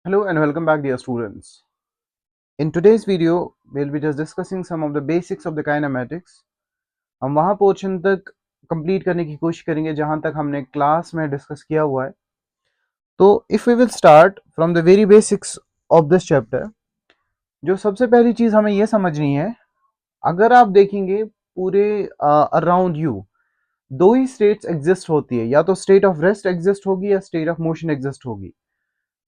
Hello and welcome back, dear students. In today's video, we'll be just discussing some of the basics of the kinematics. हम वहाँ portion तक complete करने की कोशिश करेंगे जहाँ तक हमने क्लास में डिस्कस किया हुआ है. तो if we will start from the very basics of this chapter, जो सबसे पहली चीज़ हमें ये समझनी है, अगर आप देखेंगे पूरे अराउंड यू दो ही स्टेट्स एग्जिस्ट होती है, या तो स्टेट ऑफ रेस्ट एग्जिस्ट होगी या स्टेट ऑफ मोशन एग्जिस्ट होगी.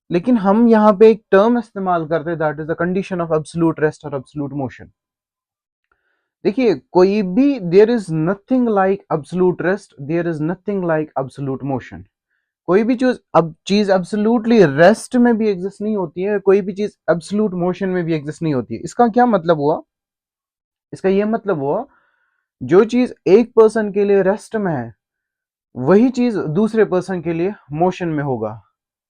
लेकिन हम यहाँ पे एक टर्म इस्तेमाल करते हैं, that is the condition of absolute rest और एब्सोल्यूट मोशन. देखिए, कोई भी there is nothing like absolute rest, there is nothing like absolute motion. कोई भी चीज अब चीज एब्सोल्युटली रेस्ट में भी एग्जिस्ट नहीं होती है, कोई भी चीज एब्सोल्यूट मोशन में भी एग्जिस्ट नहीं होती है. इसका क्या मतलब हुआ? इसका ये मतलब हुआ, जो चीज एक पर्सन के लिए रेस्ट में है वही चीज दूसरे पर्सन के लिए मोशन में होगा.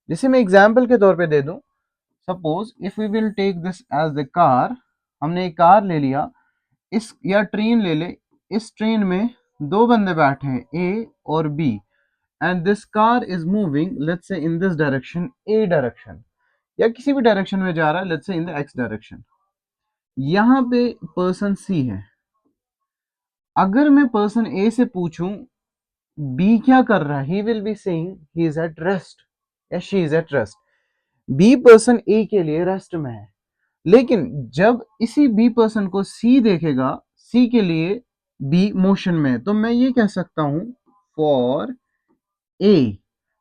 जिसे मैं एग्जाम्पल के तौर पे दे दूं, suppose if we will take this as the car. हमने एक कार ले लिया, इस या ट्रेन ले ले. इस ट्रेन में दो बंदे बैठे हैं, ए और B, and this car is moving let's say in this direction, A direction, या किसी भी डायरेक्शन में जा रहा है, let's say in the x direction. यहाँ पे पर्सन सी है. अगर मैं पर्सन ए से पूछूं बी क्या कर रहा है, he will be saying he is at rest या she is at rest. B person A के लिए रेस्ट में है. लेकिन जब इसी बी पर्सन को सी देखेगा, सी के लिए बी मोशन में, तो मैं ये कह सकता हूं फॉर ए,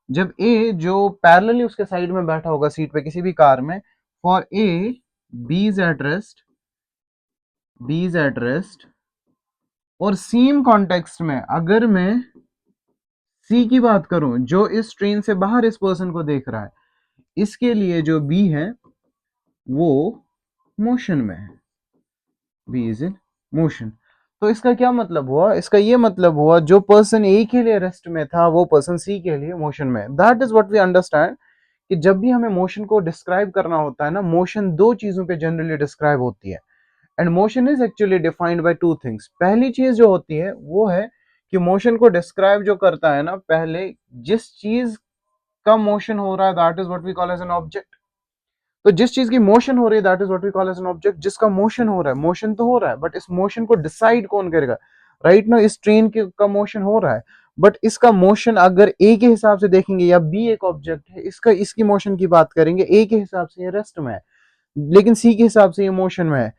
जब ए जो पैरेलली उसके साइड में बैठा होगा सीट पे किसी भी कार में, for A B is at rest, B is at rest. और सेम कॉन्टेक्स्ट में अगर मैं सी की बात करूं, जो इस ट्रेन से बाहर इस पर्सन को देख रहा है, इसके लिए जो बी है वो मोशन में है, बी इज इन मोशन. तो इसका क्या मतलब हुआ? इसका ये मतलब हुआ, जो पर्सन ए के लिए रेस्ट में था वो पर्सन सी के लिए मोशन में. That is what we understand कि जब भी हमें मोशन को डिस्क्राइब करना होता है ना, मोशन दो चीजों पे जनरली डिस्क्राइब होती है. And motion is actually defined by two things. पहली चीज जो होती है वो है कि मोशन को डिस्क्राइब जो करता है ना, पहले जिस चीज का मोशन हो रहा है, that is what we call as an object. तो जिस चीज की मोशन हो रही है, that is what we call as an object. जिसका मोशन हो रहा है, मोशन तो हो रहा है, बट इस मोशन को डिसाइड कौन करेगा? राइट ना, इस ट्रेन का मोशन हो रहा है, बट इसका मोशन अगर ए के हिसाब से देखेंगे, या बी एक ऑब्जेक्ट है, इसका इसकी मोशन की बात करेंगे, ए के हिसाब से ये रेस्ट में है, लेकिन सी के हिसाब से ये मोशन में है.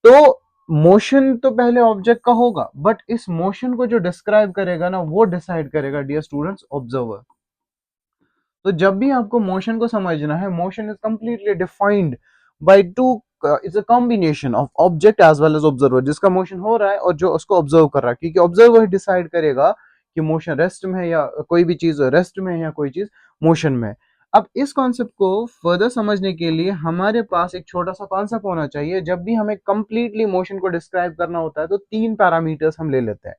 तो मोशन तो पहले ऑब्जेक्ट का होगा, बट इस मोशन को जो डिस्क्राइब करेगा ना, वो डिसाइड करेगा, डियर स्टूडेंट्स, ऑब्जर्वर. तो जब भी आपको मोशन को समझना है, motion is completely defined by two, it's a combination of object as well as observer. जिसका मोशन हो रहा है और जो उसको ऑब्जर्व कर रहा है, क्योंकि ऑब्जर्वर डिसाइड करेगा कि मोशन रेस्ट में है, या कोई भी चीज रेस्ट में है, या कोई चीज मोशन में है. अब इस कॉन्सेप्ट को फर्दर समझने के लिए हमारे पास एक छोटा सा कॉन्सेप्ट होना चाहिए. जब भी हमें कंप्लीटली मोशन को डिस्क्राइब करना होता है, तो तीन पैरामीटर्स हम ले लेते हैं.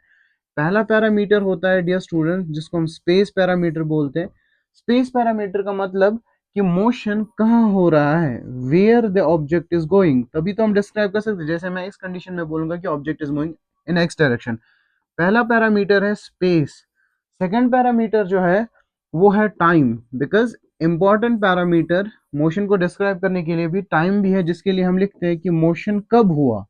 पहला पैरामीटर होता है, डियर स्टूडेंट, जिसको हम स्पेस पैरामीटर बोलते हैं. स्पेस पैरामीटर का मतलब कि मोशन कहाँ हो रहा है, where the object is going. तभी तो हम डिस्क्राइब कर सकते हैं. जैसे मैं इस कंडीशन में बोलूंगा कि object is moving in x direction. पहला पैरामीटर है स्पेस. सेकंड पैरामीटर जो है वो है time, because important parameter motion को डिस्क्राइब करने के लिए भी टाइम भी है, जिसके लिए हम लिखते हैं कि मोशन कब हुआ,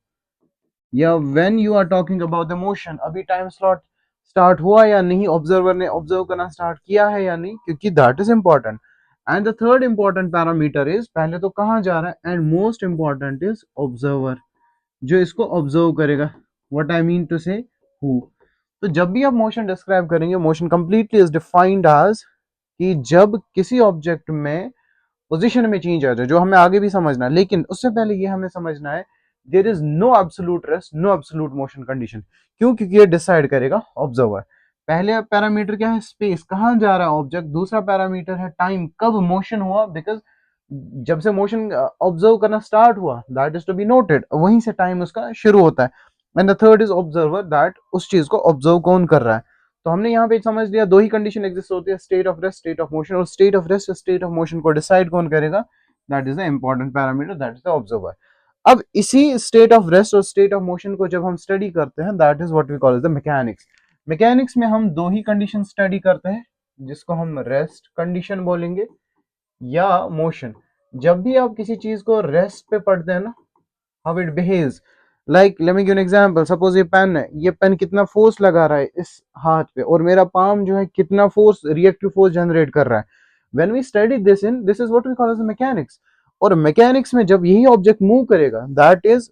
या when you are talking about the motion, अभी टाइम स्लॉट स्टार्ट हुआ या नहीं, ऑब्जर्वर ने ऑब्जर्व करना स्टार्ट किया है या नहीं, क्योंकि that is important. And the third important parameter is, पहले तो कहाँ जा रहा है, and most important is observer, जो इसको ऑब्जर्व करेगा. What I mean to say, हु. तो जब भी आप मोशन डिस्क्राइब करेंगे, motion completely is defined as कि जब किसी ऑब्जेक्ट में पोजीशन में चेंज आ जाए, जो हमें आगे भी समझना है. लेकिन उससे पहले ये हमें समझना है, there is no absolute rest, no absolute motion condition. क्यों? क्योंकि ये डिसाइड करेगा ऑब्जर्वर. पहले पैरामीटर क्या है, स्पेस, कहां जा रहा है ऑब्जेक्ट. दूसरा पैरामीटर है टाइम, कब मोशन हुआ, बिकॉज जब से मोशन ऑब्जर्व करना स्टार्ट हुआ, that is to be noted, वहीं से टाइम उसका शुरू होता है. And the third is observer, that उस चीज को ऑब्जर्व कौन कर रहा है. तो हमने यहाँ पे समझ लिया, दो ही कंडीशन एग्जिस्ट होती है, state of rest, state of motion. और state of rest, state of motion को डिसाइड कौन करेगा, that is the important parameter, that is the observer. अब इसी स्टेट ऑफ रेस्ट और स्टेट ऑफ मोशन को जब हम स्टडी करते हैं, that is what we call the mechanics. Mechanics में हम दो ही कंडीशन स्टडी करते हैं, जिसको हम रेस्ट कंडीशन बोलेंगे या मोशन. जब भी आप किसी चीज को रेस्ट पे पढ़ते हैं ना, how it behaves, like late me give an example, suppose ये पेन है, ये पेन कितना फोर्स लगा रहा है इस हाथ पे, और मेरा पाम जो है कितना फोर्स, रिएक्टिव फोर्स जनरेट कर रहा है। When we study this in, this is what we call as mechanics. और मैकेनिक्स में जब यही ऑब्जेक्ट मूव करेगा, that is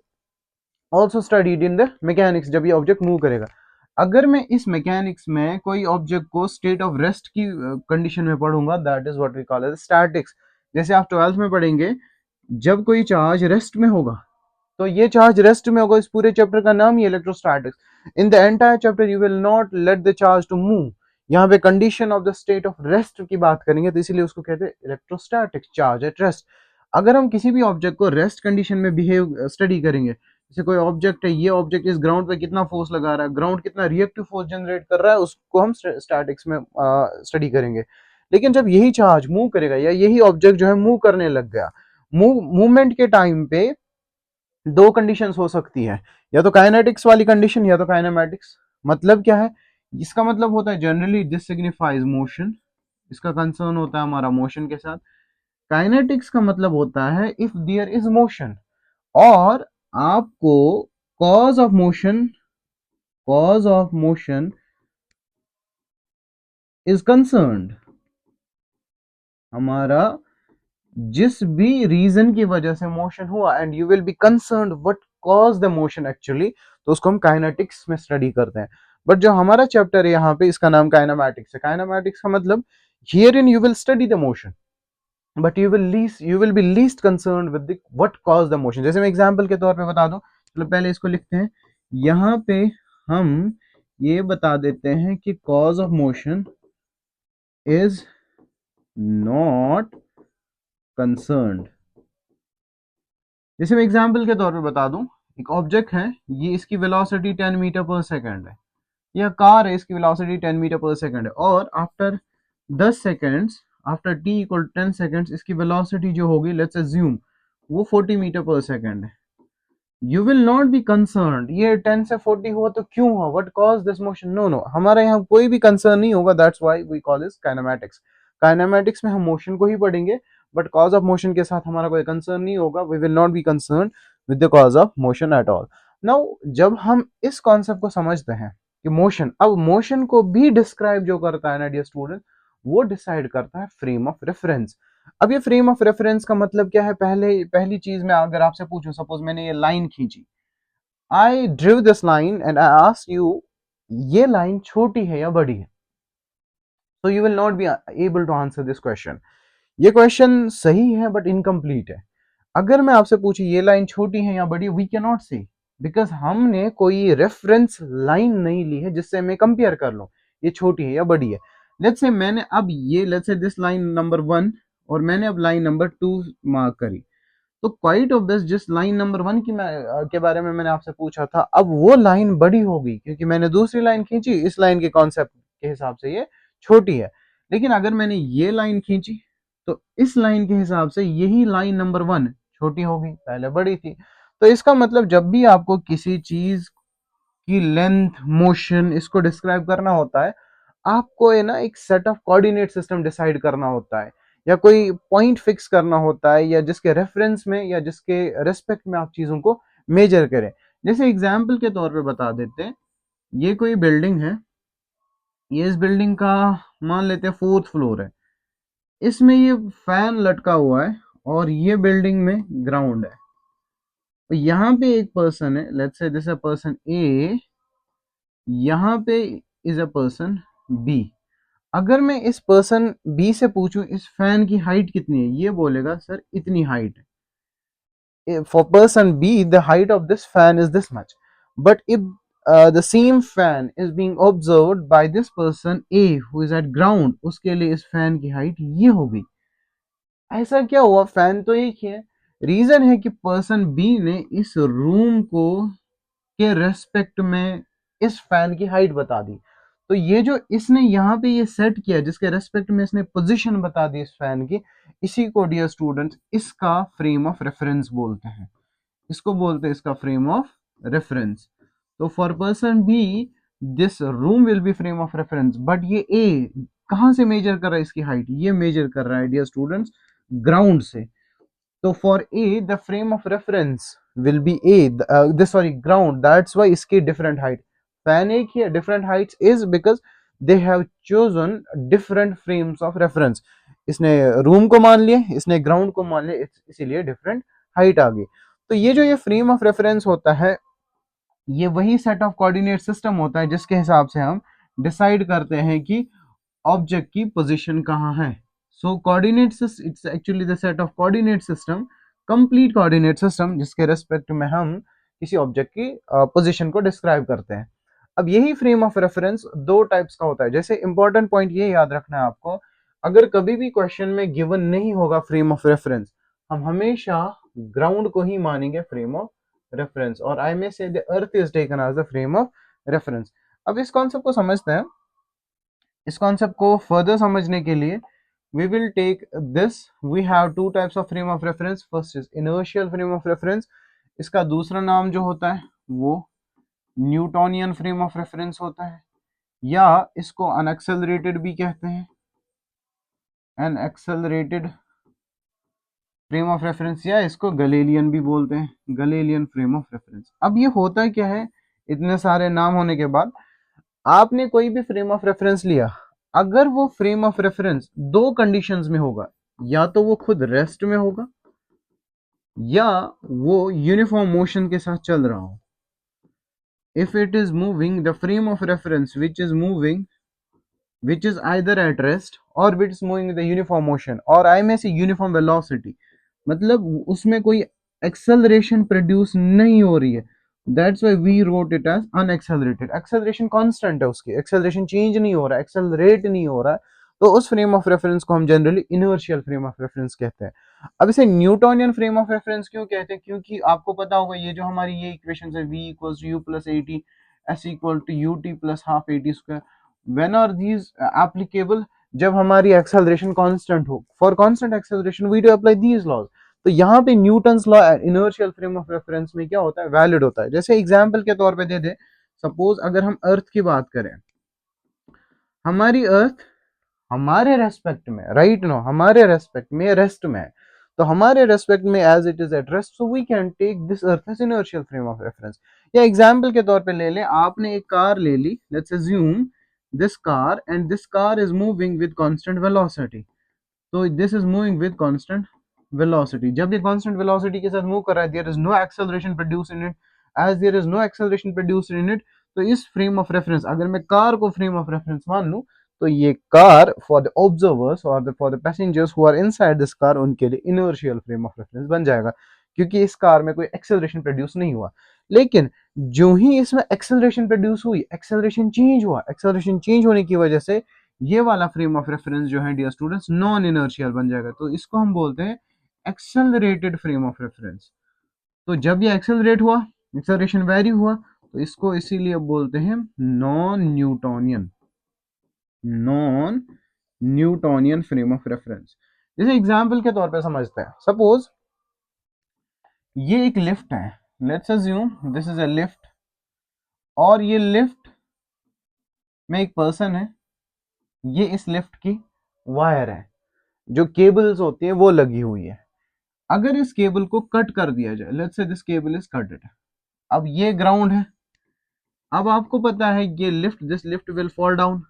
also studied in the mechanics, जब ये ऑब्जेक्ट मूव करेगा। अगर मैं इस मैकेनिक्स में कोई ऑब्जेक्ट को स्टेट ऑफ रेस्ट की कंडीशन में पढ़ूंगा, that is what we call as statics. जैसे आप 12th में पढ़ेंगे, जब कोई चार्ज रेस्ट में होगा, तो ये चार्ज रेस्ट में होगा। इस पूरे चैप्टर का नाम ही electrostatics. In the entire chapter you will not let the charge to move. यहाँ पे condition of the state of rest की बात करेंगे, तो इसीलिए उसको कहते हैं इलेक्ट्रोस्टैटिक, चार्ज एट रेस्ट। अगर हम किसी भी ऑब्जेक्ट को रेस्ट कंडीशन में बिहेव स्टडी करेंगे, जैसे कोई ऑब्जेक्ट है, ये ऑब्जेक्ट इस ग्राउंड पे कितना फोर्स लगा रहा है, ग्राउंड कितना रिएक्टिव फोर्स जनरेट कर रहा है, उसको हम स्टैटिक्स में स्टडी करेंगे। लेकिन जब यही चार्ज मूव करेगा, या यही ऑब्जेक्ट जो है मूव करने लग गया, मूवमेंट के टाइम पे दो कंडीशंस हो सकती है, या तो काइनेटिक्स वाली कंडीशन, या तो काइनेमैटिक्स। मतलब क्या है, इसका मतलब होता है जनरली दिस सिग्निफाइज मोशन, इसका कंसर्न होता है हमारा मोशन के साथ। काइनेटिक्स का मतलब होता है इफ देयर इज मोशन, और आपको cause of motion is concerned, हमारा जिस भी रीजन की वजह से मोशन हुआ, and you will be concerned what cause the motion actually, तो उसको हम काइनेटिक्स में स्टडी करते हैं। बट जो हमारा चैप्टर है यहाँ पे, इसका नाम काइनेमैटिक्स है। काइनेमैटिक्स का मतलब here in you will study the motion, but you will be least concerned with the what cause the motion. जैसे मैं एग्जांपल के तौर पे बता दूं, चलो पहले इसको लिखते हैं। यहाँ पे हम ये बता देते हैं कि cause of motion is not concerned. जैसे मैं एग्जाम्पल के तौर पे बता दूं, एक ऑब्जेक्ट है, ये इसकी वेलोसिटी 10 मीटर पर सेकंड है, यह कार है, इसकी वेलोसिटी 10 मीटर पर सेकंड है, और after 10 seconds, after T equal 10 seconds, इसकी वेलोसिटी जो होगी, लेट्स अज्यूम वो 40 मीटर पर सेकंड है। You will not be concern ये 10 से 40 हुआ तो क्यों हुआ, what cause this motion, no no, हमारा यहाँ कोई भी कंसर्न नहीं होगा। That's why we call this kinematics. Kinematics में हम मोशन को ही पढ़ेंगे, बट कॉज ऑफ मोशन के साथ हमारा कोई कंसर्न नहीं होगा। We will not be concern with the cause of motion at all. Now जब हम इस कॉन्सेप्ट को समझते हैं कि मोशन, अब मोशन को भी डिस्क्राइब जो करता है ना डियर स्टूडेंट, वो डिसाइड करता है फ्रेम ऑफ रेफरेंस। अब ये फ्रेम ऑफ रेफरेंस का मतलब क्या है, पहली चीज में अगर आपसे पूछूं, सपोज मैंने ये लाइन खींची, I drew this line and I ask you, ये लाइन छोटी है या बड़ी है, तो you will not be able to answer this question. ये क्वेश्चन सही है बट इनकम्प्लीट है। अगर मैं आपसे पूछूं ये लाइन छोटी है या बड़ी, वी कैन नॉट से, बिकॉज हमने कोई रेफरेंस लाइन नहीं ली है जिससे मैं कंपेयर कर लूं ये छोटी है या बड़ी है। लेट्स से मैंने अब ये, let's say this line number 1, और मैंने अब लाइन नंबर 2 मार्क करी, तो क्वाइट ऑब्वियस जिस लाइन नंबर 1 की के बारे में मैंने आपसे पूछा था, अब वो लाइन बड़ी होगी क्योंकि मैंने दूसरी लाइन खींची, इस लाइन के कॉन्सेप्ट के हिसाब से ये छोटी है। लेकिन अगर मैंने ये लाइन खींची, तो इस लाइन के हिसाब से यही लाइन नंबर 1 छोटी होगी, पहले बड़ी थी। तो इसका मतलब जब भी आपको किसी चीज की लेंथ, मोशन, इसको डिस्क्राइब करना होता है, आपको है ना एक set of coordinate system decide करना होता है, या कोई पॉइंट फिक्स करना होता है, या जिसके रेफरेंस में या जिसके रेस्पेक्ट में आप चीजों को मेजर करें। जैसे एग्जाम्पल के तौर पे बता देते हैं, ये कोई बिल्डिंग है, ये इस बिल्डिंग का मान लेते हैं 4th फ्लोर है, इसमें ये फैन लटका हुआ है, और ये बिल्डिंग में ग्राउंड है। तो यहाँ पे एक पर्सन है, let's say this a person ए, यहाँ पे इज अ पर्सन बी। अगर मैं इस पर्सन बी से पूछूं इस फैन की हाइट कितनी है, ये बोलेगा सर इतनी हाइट है। For person be the height of this fan is this much, but if the same fan is being observed by this person A who is at ground, उसके लिए इस फैन की हाइट ये होगी। ऐसा क्या हुआ, फैन तो एक ही है। रीजन है कि पर्सन बी ने इस रूम को के रेस्पेक्ट में इस फैन की हाइट बता दी। तो ये जो इसने यहाँ पे ये सेट किया, जिसके रेस्पेक्ट में इसने पोजीशन बता दी इस फैन की, इसी को डियर स्टूडेंट्स इसका फ्रेम ऑफ रेफरेंस बोलते हैं। इसको बोलते हैं इसका फ्रेम ऑफ रेफरेंस। तो for person B this room will be frame of reference, but ये ए कहाँ से मेजर कर रहा है इसकी हाइट, ये मेजर कर रहा है डियर स्टूडेंट्स ग्राउंड से। तो for a the frame of reference will be A this sorry ground, that's why इसकी डिफरेंट हाइट, फैन एक ही है, different Heights is because they have chosen different frames of reference. इसने room को मान लिया, इसने ग्राउंड को मान लिया, इसीलिए डिफरेंट हाइट आ गई। तो ये जो ये फ्रेम ऑफ रेफरेंस होता है, ये वही सेट ऑफ कोऑर्डिनेट सिस्टम होता है जिसके हिसाब से हम डिसाइड करते हैं कि ऑब्जेक्ट की पोजीशन कहाँ है। So coordinate system it's actually the set of coordinate system, complete coordinate system, जिसके रेस्पेक्ट में हम किसी ऑब्जेक्ट की पोजीशन को डिस्क्राइब करते हैं। अब यही फ्रेम ऑफ रेफरेंस दो टाइप्स का होता है। जैसे इंपॉर्टेंट पॉइंट ये याद रखना है आपको, अगर कभी भी क्वेश्चन में गिवन नहीं होगा फ्रेम ऑफ रेफरेंस, हम हमेशा ग्राउंड को ही मानेंगे फ्रेम ऑफ रेफरेंस, और I may say the earth is taken as the frame of reference. अब इस कॉन्सेप्ट को समझते हैं। इस कॉन्सेप्ट को फर्दर समझने के लिए we will take this, we have two types of frame of reference, first is inertial frame of reference, इसका दूसरा नाम जो होता है वो न्यूटोनियन फ्रेम ऑफ रेफरेंस होता है, या इसको अनएक्सेलरेटेड भी कहते हैं, अनएक्सेलरेटेड फ्रेम ऑफ रेफरेंस, या इसको गलीलियन भी बोलते हैं, गलीलियन फ्रेम ऑफ रेफरेंस। अब ये होता क्या है, इतने सारे नाम होने के बाद आपने कोई भी फ्रेम ऑफ रेफरेंस लिया, अगर वो फ्रेम ऑफ रेफरेंस दो कंडीशंस में होगा, या तो वो खुद रेस्ट में होगा या वो यूनिफॉर्म मोशन के साथ चल रहा हो। If it is moving, the frame of reference which is moving, which is either at rest or which is moving with a uniform motion, और आई में से यूनिफॉर्म वेलोसिटी, मतलब उसमें कोई एक्सेलरेशन प्रोड्यूस नहीं हो रही है, that's why we wrote it as unaccelerated. Acceleration constant है, उसकी एक्सेलरेशन चेंज नहीं हो रहा है, एक्सेलरेट नहीं हो रहा है, तो उस फ्रेम ऑफ रेफरेंस को हम generally inertial frame of reference कहते हैं। अब इसे न्यूटोनियन फ्रेम ऑफ रेफरेंस क्यों कहते हैं, क्योंकि आपको पता होगा ये जो हमारी ये इक्वेशन है, v equals to u plus a t, s equal to u t plus half a t square, when are these applicable, जब हमारी एक्सेलरेशन कांस्टेंट हो। For constant acceleration we do apply these laws. तो यहाँ पे Newton's law inertial frame of reference में क्या होता है, वैलिड होता है। जैसे एग्जांपल के तौर पे दे दे, सपोज अगर हम अर्थ की बात करें, हमारी अर्थ हमारे रेस्पेक्ट में राइट नो, हमारे रेस्पेक्ट में रेस्ट में है, तो हमारे रेस्पेक्ट में as it is at rest, so we can take this earth as inertial frame of reference. या एग्जांपल के तौर पे ले ले, आपने एक कार ले ली, let's assume this car, and this car is moving with constant velocity, तो this is moving with constant velocity। जब ये constant velocity के साथ मूव कर रहा है, there is no acceleration produced in it, as there is no acceleration produced in it, तो इस frame of reference, अगर मैं कार को frame of reference मान लूं, तो ये car for the observers or for the passengers who are inside this car, उनके लिए inertial frame of reference बन जाएगा, क्योंकि इस कार में कोई acceleration produce नहीं हुआ। लेकिन जो ही इसमें एक्सेलरेशन प्रोड्यूस हुई, एक्सेलरेशन चेंज हुआ, एक्सेलरेशन चेंज होने की वजह से ये वाला फ्रेम ऑफ रेफरेंस जो है डियर स्टूडेंट्स नॉन इनर्शियल बन जाएगा, तो इसको हम बोलते हैं एक्सेलरेटेड फ्रेम ऑफ रेफरेंस। तो जब ये एक्सेलरेट हुआ, एक्सेलरेशन वेरी हुआ, तो इसको इसीलिए बोलते हैं non Newtonian, non Newtonian frame of reference. जैसे एग्जांपल के तौर पे समझते हैं, सपोज ये एक लिफ्ट है, let's assume this is a lift, और ये लिफ्ट में एक पर्सन है, ये इस लिफ्ट की वायर है, जो केबल्स होती है वो लगी हुई है। अगर इस केबल को कट कर दिया जाए, let's say this cable is कटेड, अब ये ग्राउंड है। अब आपको पता है ये lift, this lift will fall down,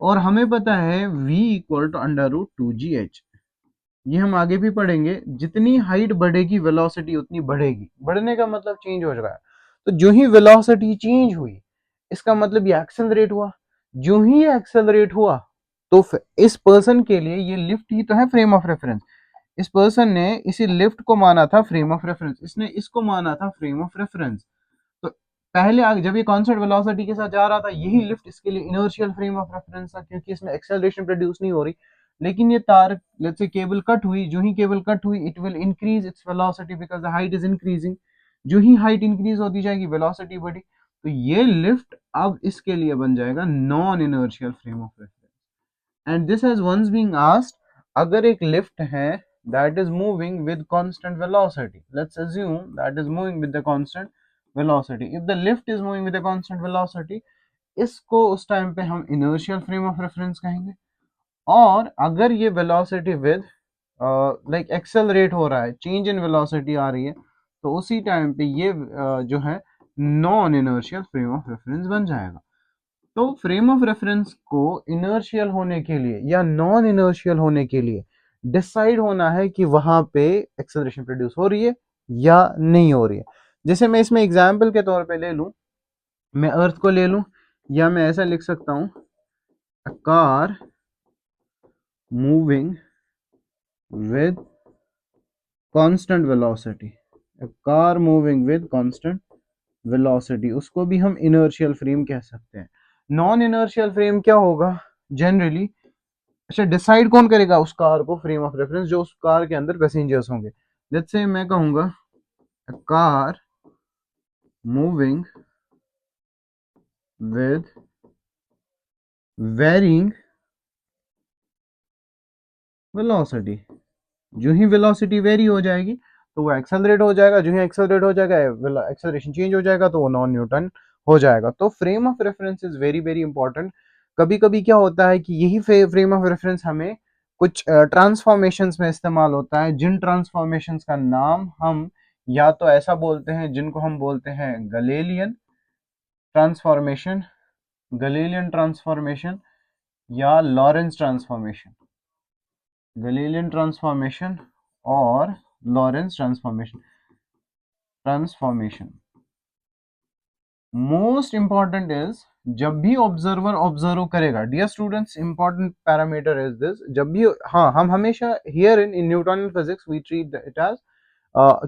और हमें पता है v equal to under root two g h. ये हम आगे भी पढ़ेंगे, जितनी हाइट बढ़ेगी वेलोसिटी उतनी बढ़ेगी, बढ़ने का मतलब चेंज हो रहा है। तो जो ही वेलोसिटी चेंज हुई, इसका मतलब ये एक्सेलरेट हुआ। जो ही एक्सेलरेट हुआ, तो इस पर्सन के लिए ये लिफ्ट ही तो है फ्रेम ऑफ रेफरेंस। इस पर्सन ने इसी लिफ्ट को माना था फ्रेम ऑफ रेफरेंस, इसने इसको माना था फ्रेम ऑफ रेफरेंस। तो पहले आगे जब ये कांस्टेंट वेलोसिटी के साथ जा रहा था, यही लिफ्ट इसके लिए इनर्शियल फ्रेम ऑफ रेफरेंस था, क्योंकि इसमें एक्सेलरेशन प्रोड्यूस नहीं हो रही। लेकिन ये तार, लेट्स से केबल कट हुई, जो ही केबल कट हुई, it will increase its velocity because the height is increasing. जो ही हाइट इंक्रीज होती जाएगी, वेलोसिटी बढ़ी, तो ये लिफ्ट अब इसके लिए बन जाएगा non inertial frame of reference. And this has once being asked, अगर एक लिफ्ट है that is moving with constant velocity, let's assume that is moving with the constant velocity, if the lift is moving with a constant velocity, इसको उस time पे हम inertial frame of reference कहेंगे। और अगर ये velocity with लाइक एक्सेलरेट हो रहा है, चेंज इन वेलोसिटी आ रही है, तो उसी टाइम पे ये जो है non inertial frame of reference बन जाएगा। तो फ्रेम ऑफ रेफरेंस को इनर्शियल होने के लिए या नॉन इनर्शियल होने के लिए डिसाइड होना है कि वहां पे एक्सेलरेशन प्रोड्यूस हो रही है या नहीं हो रही है। जैसे मैं इसमें एग्जाम्पल के तौर पे ले लूं, मैं अर्थ को ले लूं, या मैं ऐसा लिख सकता हूं, a car moving with constant velocity, a car moving with constant velocity, उसको भी हम इनर्शियल फ्रेम कह सकते हैं। नॉन इनर्शियल फ्रेम क्या होगा जनरली? अच्छा, डिसाइड कौन करेगा उस कार को फ्रेम ऑफ रेफरेंस? जो उस कार के अंदर पैसेंजर्स होंगे। लेट्स से मैं कहूंगा car moving with varying velocity, जो ही वेलोसिटी वेरी हो जाएगी तो वो एक्सेलरेट हो जाएगा, जो ही एक्सेलरेट हो जाएगा एक्सेलरेशन चेंज हो जाएगा तो वो नॉन न्यूटन हो जाएगा। तो frame of reference is very very important. कभी कभी क्या होता है कि यही फ्रेम ऑफ रेफरेंस हमें कुछ ट्रांसफॉर्मेशंस में इस्तेमाल होता है, जिन ट्रांसफॉर्मेशंस का नाम हम या तो ऐसा बोलते हैं जिनको हम बोलते हैं गलीलियन ट्रांसफॉर्मेशन, गलीलियन ट्रांसफॉर्मेशन या लॉरेंस ट्रांसफॉर्मेशन, गलीलियन ट्रांसफॉर्मेशन और Lorentz transformation. Most important is जब भी ऑब्जर्वर ऑब्जर्व करेगा, dear students, important parameter is this, जब भी, हाँ, हम हमेशा here in Newtonian physics we treat it as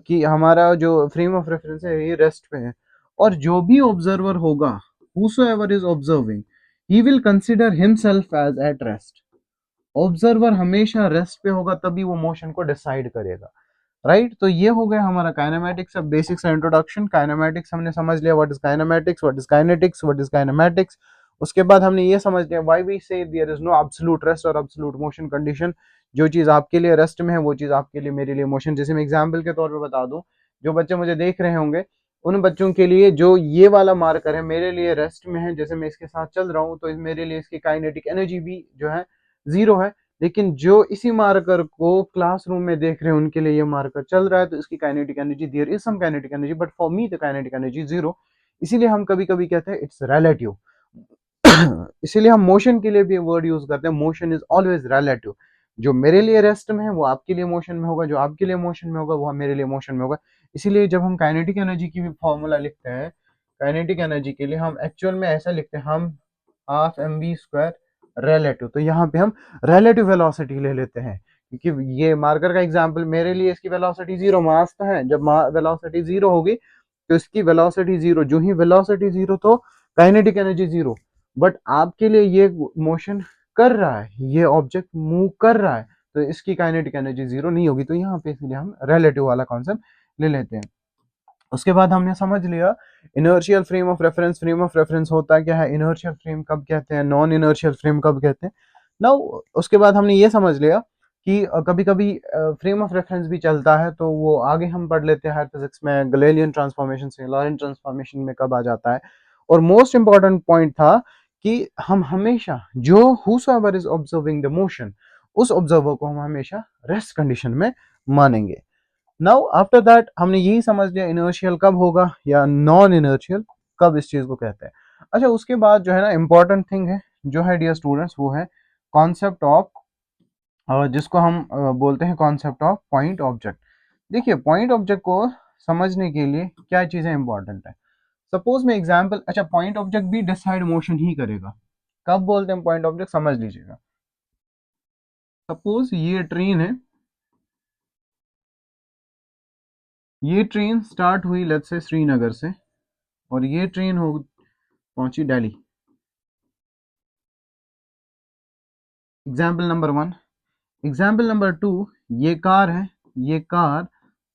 कि हमारा जो फ्रेम ऑफ रेफरेंस है ये रेस्ट पे है, और जो भी ऑब्जर्वर होगा, whosoever is observing, he will consider himself as at rest। Observer हमेशा रेस्ट पे होगा तभी वो मोशन को डिसाइड करेगा, राइट। तो ये हो गया हमारा काइनेमेटिक्स। अब बेसिक्स इंट्रोडक्शन, काइनेमेटिक्स हमने समझ लिया, what is kinematics, what is kinetics, what is kinematics. उसके बाद हमने ये समझ लिया why we say there is no absolute rest और एब्सोल्यूट मोशन कंडीशन। जो चीज आपके लिए रेस्ट में है वो चीज आपके लिए, मेरे लिए मोशन। जैसे मैं एग्जांपल के तौर पे बता दूं, जो बच्चे मुझे देख रहे होंगे उन बच्चों के लिए जो ये वाला मार्कर है मेरे लिए रेस्ट में है, जैसे मैं इसके साथ चल रहा हूँ तो मेरे लिए इसकी काइनेटिक एनर्जी भी जो है जीरो है। लेकिन जो इसी मार्कर को क्लासरूम में देख रहे हैं उनके लिए ये मार्कर चल रहा है तो इसकी kinetic energy, there is some kinetic energy, but for me the kinetic energy zero. इसीलिए हम कभी कभी कहते हैं इट्स रिलेटिव। इसीलिए हम मोशन के लिए भी वर्ड यूज करते हैं, मोशन इज ऑलवेज रिलेटिव। जो मेरे लिए रेस्ट में है वो आपके लिए मोशन में होगा, जो आपके लिए मोशन में होगा वो मेरे लिए मोशन में होगा। इसीलिए जब हम काइनेटिक एनर्जी की भी फॉर्मूला लिखते हैं, काइनेटिक एनर्जी के लिए हम एक्चुअल में ऐसा लिखते हैं, हम half m v square relative. तो यहाँ पे हम रिलेटिव वेलोसिटी ले लेते हैं, क्योंकि ये मार्कर का एग्जांपल, मेरे लिए इसकी वेलोसिटी जीरो, मास तो है, जब वेलोसिटी जीरो होगी तो इसकी वेलोसिटी जीरो, जो ही वेलोसिटी जीरो तो काइनेटिक एनर्जी जीरो। बट आपके लिए ये मोशन कर रहा है, ये ऑब्जेक्ट मूव कर रहा है, तो इसकी काइनेटिक एनर्जी जीरो नहीं होगी। तो यहाँ पे इसलिए हम रिलेटिव वाला कॉन्सेप्ट ले लेते हैं। उसके बाद हमने समझ लिया inertial frame of reference. Frame of reference होता क्या है, इनर्शियल फ्रेम कब कहते हैं, नॉन इनर्शियल फ्रेम कब कहते हैं। नाउ उसके बाद हमने ये समझ लिया कि कभी कभी फ्रेम ऑफ रेफरेंस भी चलता है, तो वो आगे हम पढ़ लेते हैं फिजिक्स में, गलीलियन ट्रांसफॉर्मेशन से लॉरेंट ट्रांसफॉर्मेशन में कब आ जाता है। और मोस्ट इंपॉर्टेंट पॉइंट था कि हम हमेशा जो whosoever is observing the motion, उस ऑब्जर्वर को हम हमेशा रेस्ट कंडीशन में मानेंगे। नाउ आफ्टर दैट हमने यही समझ लिया इनर्शियल कब होगा या नॉन इनर्शियल कब इस चीज को कहते हैं। अच्छा, उसके बाद जो है ना इंपॉर्टेंट थिंग है जो है डियर स्टूडेंट्स, वो है कॉन्सेप्ट ऑफ, जिसको हम बोलते हैं कॉन्सेप्ट ऑफ पॉइंट ऑब्जेक्ट। देखिए, पॉइंट ऑब्जेक्ट को समझने के लिए क्या चीजें इंपॉर्टेंट है। सपोज में एग्जांपल, अच्छा, पॉइंट ऑब्जेक्ट भी डिसाइड मोशन ही करेगा। कब बोलते हैं पॉइंट ऑब्जेक्ट, समझ लीजिएगा। सपोज ये ट्रेन है, ये ट्रेन स्टार्ट हुई लेट्स से श्रीनगर से, और ये ट्रेन हो पहुंची Delhi. Example number one. Example number two, ये कार है, ये कार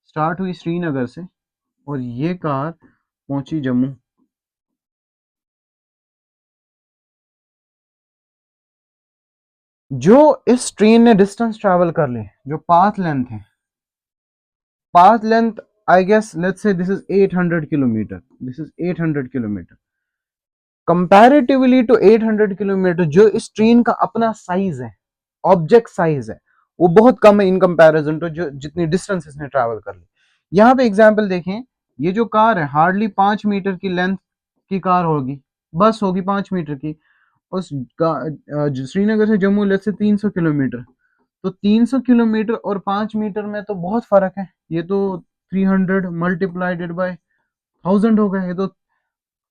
स्टार्ट हुई श्रीनगर से और ये कार पहुंची जम्मू। जो इस ट्रेन ने डिस्टेंस ट्रैवल कर ले, जो पाथ लेंथ है, path length I guess let's say this is 800 kilometer, this is 800 kilometer. Comparatively to 800 kilometer जो इस ट्रेन का अपना साइज है, ऑब्जेक्ट साइज है, वो बहुत कम है इन कंपैरिजन टू जो जितनी डिस्टेंस इसने ट्रैवल कर ली। यहाँ पे एग्जाम्पल देखें, ये जो कार है हार्डली 5 मीटर की लेंथ की कार होगी, बस होगी 5 मीटर की। उस श्रीनगर से जम्मू लेट से 300 किलोमीटर, तो 300 किलोमीटर और 5 मीटर में तो बहुत फर्क है। ये तो 300 मल्टीप्लाइडेड बाय 1000 हो गया, ये तो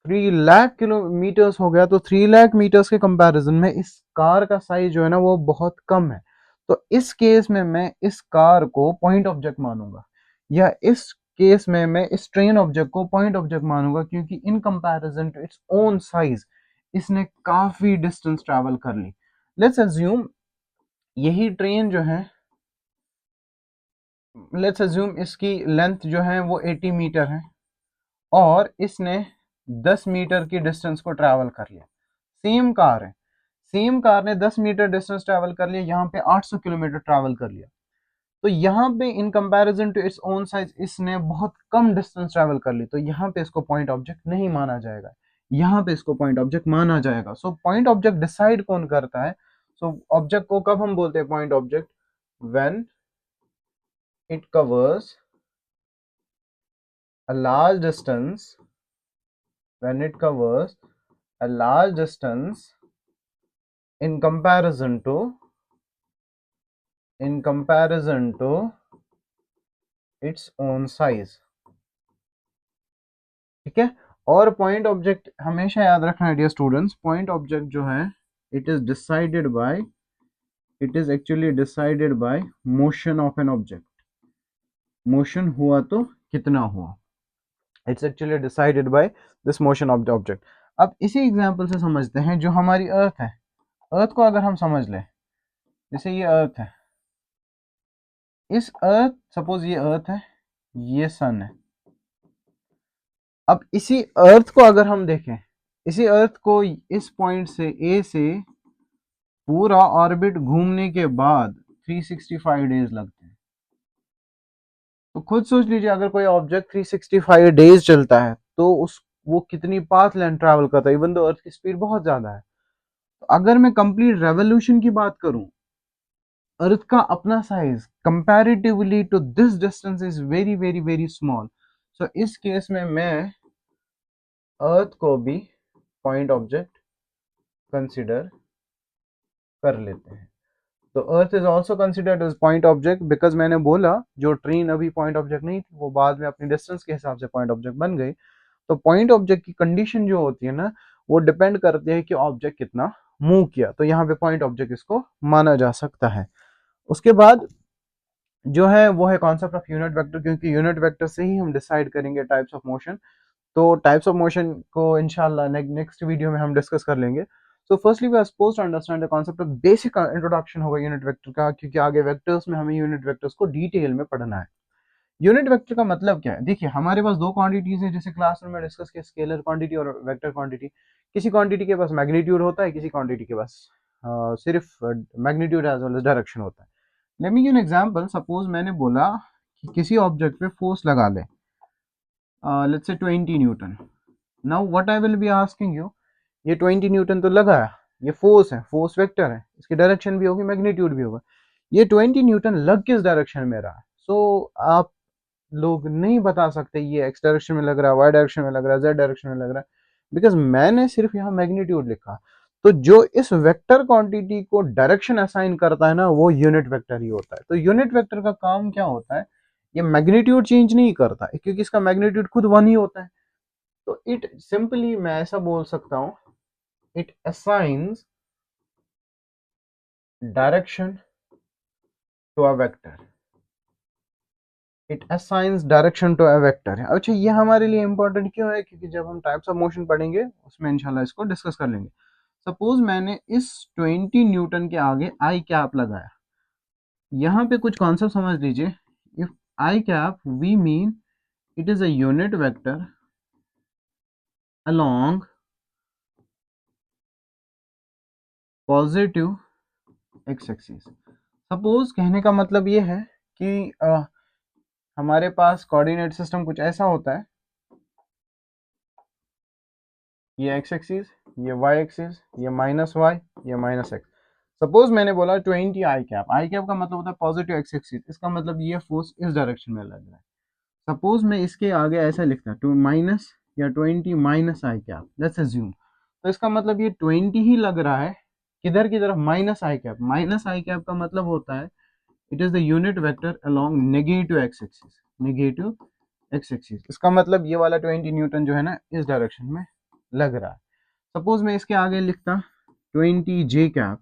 3 लाख किलोमीटर्स हो गया। तो 3 लाख मीटर्स के कंपैरिजन में इस कार का साइज जो है ना वो बहुत कम है। तो इस केस में मैं इस कार को पॉइंट ऑब्जेक्ट मानूंगा, या इस केस में मैं इस ट्रेन ऑब्जेक्ट को पॉइंट ऑब्जेक्ट मानूंगा, क्योंकि in comparison to its own size इसने काफी डिस्टेंस ट्रैवल कर ली। लेट्स अज्यूम यही ट्रेन जो है, लेट्स अज्यूम इसकी लेंथ जो है वो 80 मीटर है और इसने 10 मीटर की डिस्टेंस को ट्रैवल कर लिया। सेम कार है, सेम कार ने 10 मीटर डिस्टेंस ट्रैवल कर लिया, यहाँ पे 800 किलोमीटर ट्रैवल कर लिया। तो यहाँ पे in comparison to its own size इसने बहुत कम डिस्टेंस ट्रैवल कर ली, तो यहाँ पे इसको पॉइंट ऑब्जेक्ट नहीं माना जाएगा, यहाँ पे इसको पॉइंट ऑब्जेक्ट माना जाएगा। सो पॉइंट ऑब्जेक्ट डिसाइड कौन करता है? सो ऑब्जेक्ट को कब हम बोलते हैं point object? When it covers a large distance, when it covers a large distance in comparison to its own size। ठीक है। और पॉइंट ऑब्जेक्ट हमेशा याद रखना है डियर स्टूडेंट्स, पॉइंट ऑब्जेक्ट जो है it is decided by, it is actually decided by motion of an object. Motion हुआ तो कितना हुआ, it's actually decided by this motion of the object. अब इसी एग्जांपल से समझते हैं जो हमारी अर्थ है। अर्थ को अगर हम समझ लें, जैसे ये अर्थ है, इस अर्थ, सपोज ये अर्थ है, ये सन है। अब इसी अर्थ को अगर हम देखें, इसी अर्थ को इस पॉइंट से ए से पूरा ऑर्बिट घूमने के बाद 365 डेज लगते हैं। तो खुद सोच लीजिए, अगर कोई ऑब्जेक्ट 365 डेज चलता है तो उस वो कितनी पाथ लेंथ ट्रैवल करता है, इवन दो अर्थ की स्पीड बहुत ज्यादा है। तो अगर मैं कंप्लीट रेवोल्यूशन की बात करूं, अर्थ का अपना size comparatively to this distance is very very very small. So इस केस में मैं अर्थ को भी पॉइंट ऑब्जेक्ट कंसिडर कर लेते हैं। तो earth is also considered as point object, because मैंने बोला जो ट्रेन अभी पॉइंट ऑब्जेक्ट नहीं थी वो बाद में अपनी डिस्टेंस के हिसाब से पॉइंट ऑब्जेक्ट बन गई। तो पॉइंट ऑब्जेक्ट की कंडीशन जो होती है ना वो डिपेंड करती है कि ऑब्जेक्ट कितना मूव किया, तो यहाँ पे पॉइंट ऑब्जेक्ट इसको माना जा सकता है। उसके बाद जो है वो है कॉन्सेप्ट ऑफ यूनिट वेक्टर, क्योंकि यूनिट वेक्टर से ही हम डिसाइड करेंगे टाइप्स ऑफ मोशन। तो टाइप्स ऑफ मोशन को इंशाल्लाह नेक्स्ट वीडियो में हम डिस्कस कर लेंगे। So firstly we are supposed to understand the concept of basic introduction होगा यूनिट वेक्टर का, क्योंकि आगे वेक्टर्स में हमें यूनिट वेक्टर्स को डिटेल में पढ़ना है। यूनिट वेक्टर का मतलब क्या है? देखिए हमारे पास दो क्वांटिटीज हैं, जैसे क्लासरूम में डिस्कस किया, स्केलर क्वांटिटी और वेक्टर क्वांटिटी। किसी क्वांटिटी के पास मैग्नीट्यूड होता है, किसी क्वांटिटी के पास सिर्फ magnitude as well as direction होता है। Let me give an example. Suppose मैंने बोला कि किसी ऑब्जेक्ट पे फोर्स लगा ले, let's say 20 Newton. Now what I will be asking you, ये 20 न्यूटन तो लगा है, ये फोर्स है, फोर्स वेक्टर है, इसकी डायरेक्शन भी होगी, मैग्नीट्यूड भी होगा। ये 20 न्यूटन लग किस डायरेक्शन में रहा है? सो आप लोग नहीं बता सकते ये एक्स डायरेक्शन में लग रहा है, वाई डायरेक्शन में लग रहा है, जेड डायरेक्शन में लग रहा है, बिकॉज मैंने सिर्फ यहाँ मैग्नीट्यूड लिखा। तो जो इस वेक्टर क्वांटिटी को डायरेक्शन असाइन करता है ना वो यूनिट वेक्टर ही होता है। तो यूनिट वेक्टर का काम क्या होता है? ये मैग्नीट्यूड चेंज नहीं करता है, क्योंकि इसका मैग्नीट्यूड खुद वन ही होता है। तो इट सिंपली मैं ऐसा बोल सकता हूं, it assigns direction to a vector, it assigns direction to a vector. अच्छा ये हमारे लिए इंपॉर्टेंट क्यों है? क्योंकि जब हम टाइप्स ऑफ मोशन पढ़ेंगे उसमें इंशाल्लाह इसको डिस्कस कर लेंगे। सपोज मैंने इस 20 न्यूटन के आगे आई कैप लगाया, यहाँ पे कुछ कॉन्सेप्ट समझ लीजिए। If i cap we mean it is a unit vector along positive x axis. Suppose कहने का मतलब ये है कि हमारे पास कोऑर्डिनेट सिस्टम कुछ ऐसा होता है, ये एक्स एक्सिस, ये वाई एक्सिस, ये माइनस वाई, ये माइनस एक्स। सपोज मैंने बोला 20 आई कैप का मतलब होता है पॉजिटिव एक्स एक्सिस, इसका मतलब ये फोर्स इस डायरेक्शन में लग रहा है। सपोज मैं इसके आगे ऐसा लिखता टू माइनस या 20 minus I cap, let's assume, तो इसका मतलब ये 20 ही लग रहा है किधर की तरफ, माइनस आई कैप। माइनस आई कैप का मतलब होता है it is the unit vector along negative x axis, negative x axis. इसका मतलब ये वाला 20 न्यूटन जो है ना इस डायरेक्शन में लग रहा है। सपोज मैं इसके आगे लिखता 20 जे कैप,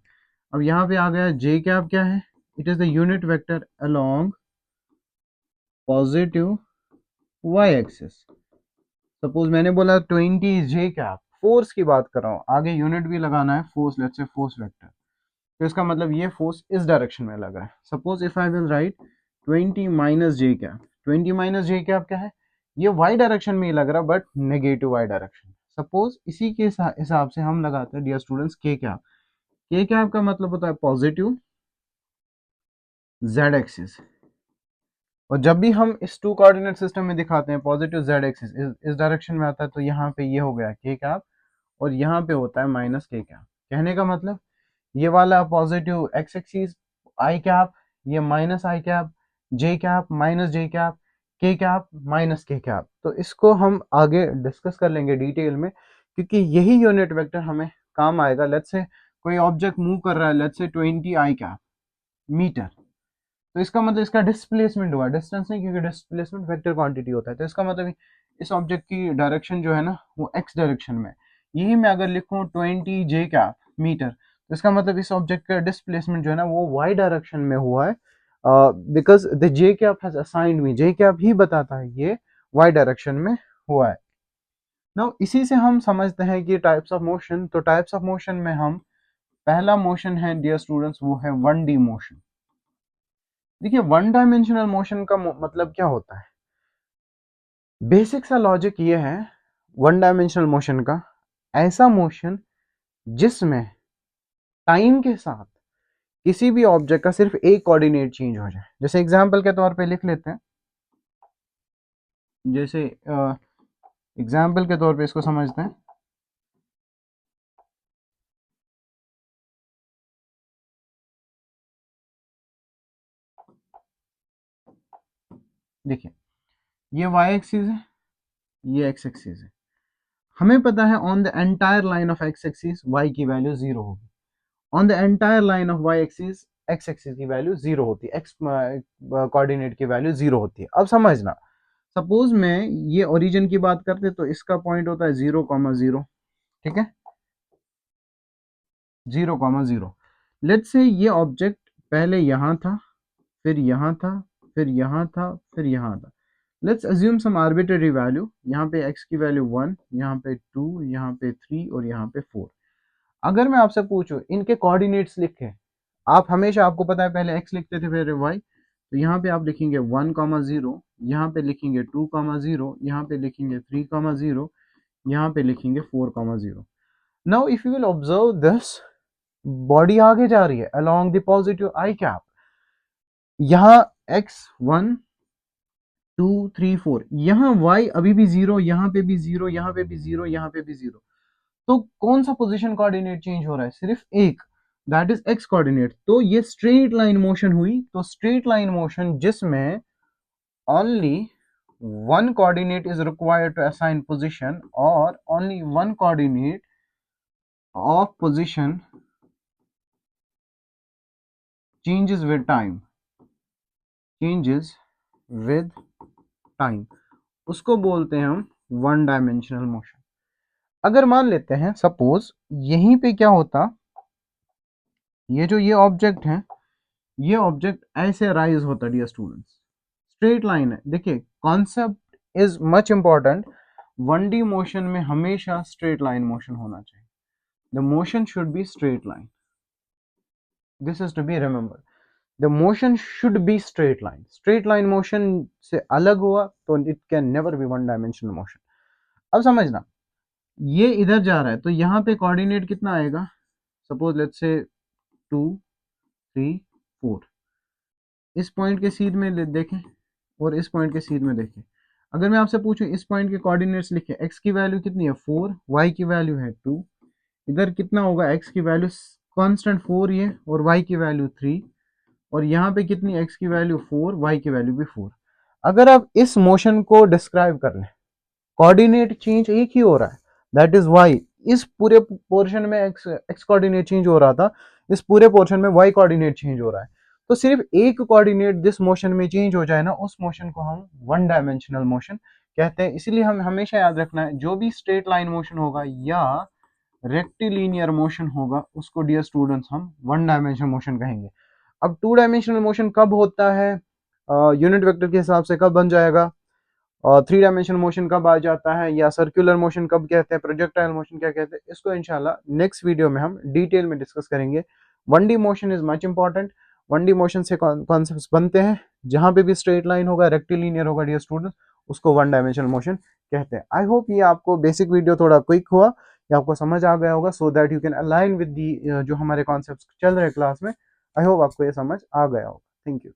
अब यहाँ पे आ गया जे कैप क्या है, it is the unit vector along positive y axis. Suppose मैंने बोला 20 जे कैप, फोर्स की बात कर रहा हूँ, आगे यूनिट भी लगाना है force, let's say force vector, तो इसका मतलब ये फोर्स इस डायरेक्शन में लगा है। Suppose if I will write 20 minus j cap, 20 minus j cap क्या है, ये वाई डायरेक्शन में ही लग रहा but negative y direction. Suppose इसी के हिसाब से हम लगाते हैं dear students k cap. K cap का मतलब होता है पॉजिटिव जेड एक्सिस, और जब भी हम इस टू कोऑर्डिनेट सिस्टम में दिखाते हैं पॉजिटिव जेड एक्सिस इस डायरेक्शन में आता है, तो यहाँ पे ये हो गया के कैप और यहाँ पे होता है माइनस के कैप। कहने का मतलब ये वाला पॉजिटिव एक्स एक्सिस आई कैप, ये माइनस आई कैप, जे cap minus j cap, k cap minus के कैप। तो इसको हम आगे डिस्कस कर लेंगे डिटेल में, क्योंकि यही यूनिट वेक्टर हमें काम आएगा। लेट्स से कोई ऑब्जेक्ट मूव कर रहा है, let's say 20 I cap metre, तो इसका मतलब इसका डिस्प्लेसमेंट हुआ, डिस्टेंस नहीं, क्योंकि डिस्प्लेसमेंट वेक्टर क्वांटिटी होता है। तो इसका मतलब इस ऑब्जेक्ट की डायरेक्शन जो है ना वो एक्स डायरेक्शन में। यही मैं अगर लिखूं 20 जे कैप मीटर, तो इसका मतलब इस ऑब्जेक्ट का डिस्प्लेसमेंट जो है ना वो वाई डायरेक्शन में हुआ है, because the J cap has assigned me, J cap ही बताता है ये वाई डायरेक्शन में हुआ है। नाउ इसी से हम समझते हैं कि टाइप्स ऑफ मोशन, तो टाइप्स ऑफ मोशन में हम पहला मोशन है डियर स्टूडेंट्स वो है 1D मोशन। देखिए वन डायमेंशनल मोशन का मतलब क्या होता है, बेसिक सा लॉजिक ये है वन डायमेंशनल मोशन का, ऐसा मोशन जिसमें टाइम के साथ किसी भी ऑब्जेक्ट का सिर्फ एक कोऑर्डिनेट चेंज हो जाए। जैसे एग्जांपल के तौर पे लिख लेते हैं, जैसे एग्जांपल के तौर पे इसको समझते हैं। देखिए ये वाई एक्सिस है, ये एक्स एक्सिस है। हमें पता है on the entire line of x axis y की वैल्यू जीरो होगी, on the entire line of y axis x axis की वैल्यू जीरो होती है, एक्स कोऑर्डिनेट की वैल्यू जीरो होती है। अब समझना, सपोज मैं ये ओरिजिन की बात करते तो इसका पॉइंट होता है 0,0, ठीक है, 0,0। लेट्स से ये ऑब्जेक्ट पहले यहाँ था, फिर यहाँ था, फिर यहाँ था, फिर यहाँ था। Let's assume some arbitrary value, यहाँ पे x की वैल्यू 1, यहाँ पे 2, यहाँ पे 3 और यहाँ पे 4। अगर मैं आपसे पूछूं इनके कोऑर्डिनेट्स लिखे, आप हमेशा, आपको पता है पहले x लिखते थे फिर y, तो यहाँ पे आप लिखेंगे 1,0, यहाँ पे लिखेंगे 2,0, यहाँ पे लिखेंगे 3,0, यहाँ पे लिखेंगे 4,0। Now if you will observe this, body आगे जा रही है along the positive I cap, यहाँ x1 2 3 4, यहाँ y अभी भी जीरो, यहाँ पे भी जीरो, यहाँ पे भी जीरो, यहाँ पे भी जीरो। तो कौन सा पोजीशन कोऑर्डिनेट चेंज हो रहा है, सिर्फ एक, दैट इज एक्स कोऑर्डिनेट। तो ये स्ट्रेट लाइन मोशन हुई। तो स्ट्रेट लाइन मोशन जिसमें only one coordinate is required to assign position, और only one coordinate of position changes with time, changes with time, उसको बोलते हैं हम वन डायमेंशनल मोशन। अगर मान लेते हैं सपोज यहीं पे क्या होता, ये जो ये ऑब्जेक्ट है, ये ऑब्जेक्ट ऐसे राइज होता डियर स्टूडेंट्स, स्ट्रेट लाइन है। देखिए concept is much important, 1D motion में हमेशा स्ट्रेट लाइन मोशन होना चाहिए, the motion should be straight line, this is to be remember, the motion should be straight line. Straight line motion से अलग हुआ तो it can never be one dimensional motion. अब समझना, ये इधर जा रहा है तो यहाँ पे कोऑर्डिनेट कितना आएगा, सपोज लेट्स से 2 3 4, इस पॉइंट के सीध में देखें और इस पॉइंट के सीध में देखें। अगर मैं आपसे पूछूं इस पॉइंट के कोऑर्डिनेट्स लिखे, x की वैल्यू कितनी है 4, y की वैल्यू है 2, इधर कितना होगा, x की वैल्यू कांस्टेंट 4 ये, और y की वैल्यू 3, और यहाँ पे कितनी x की वैल्यू 4, y की वैल्यू भी 4। अगर आप इस मोशन को डिस्क्राइब कर लें, कोऑर्डिनेट चेंज एक ही हो रहा है, दैट इज y। इस पूरे पोर्शन में x कोऑर्डिनेट चेंज हो रहा था, इस पूरे पोर्शन में y कोऑर्डिनेट चेंज हो रहा है। तो सिर्फ एक कोऑर्डिनेट जिस मोशन में चेंज हो जाए ना, उस मोशन को हम वन डायमेंशनल मोशन कहते हैं। इसलिए हम हमेशा याद रखना है, जो भी स्ट्रेट लाइन मोशन होगा या रेक्टिलिनियर मोशन होगा, उसको डियर स्टूडेंट्स हम वन डायमेंशनल मोशन कहेंगे। अब टू डायमेंशनल मोशन कब होता है, यूनिट वेक्टर के हिसाब से कब बन जाएगा, और थ्री डायमेंशनल मोशन कब आ जाता है, या सर्कुलर मोशन कब कहते हैं, प्रोजेक्टाइल मोशन क्या कहते हैं, इसको इंशाल्लाह नेक्स्ट वीडियो में हम डिटेल में डिस्कस करेंगे। One D motion is much important. One D motion से कॉन्सेप्ट बनते हैं, जहां पे भी स्ट्रेट लाइन होगा, रेक्टिलिनियर होगा डियर स्टूडेंट्स, उसको वन डायमेंशनल मोशन कहते हैं। आई होप ये आपको बेसिक वीडियो थोड़ा क्विक हुआ, या आपको समझ आ गया होगा, so that you can align with the जो हमारे कॉन्सेप्ट चल रहे हैं क्लास में। आई होप आपको ये समझ आ गया होगा। Thank you.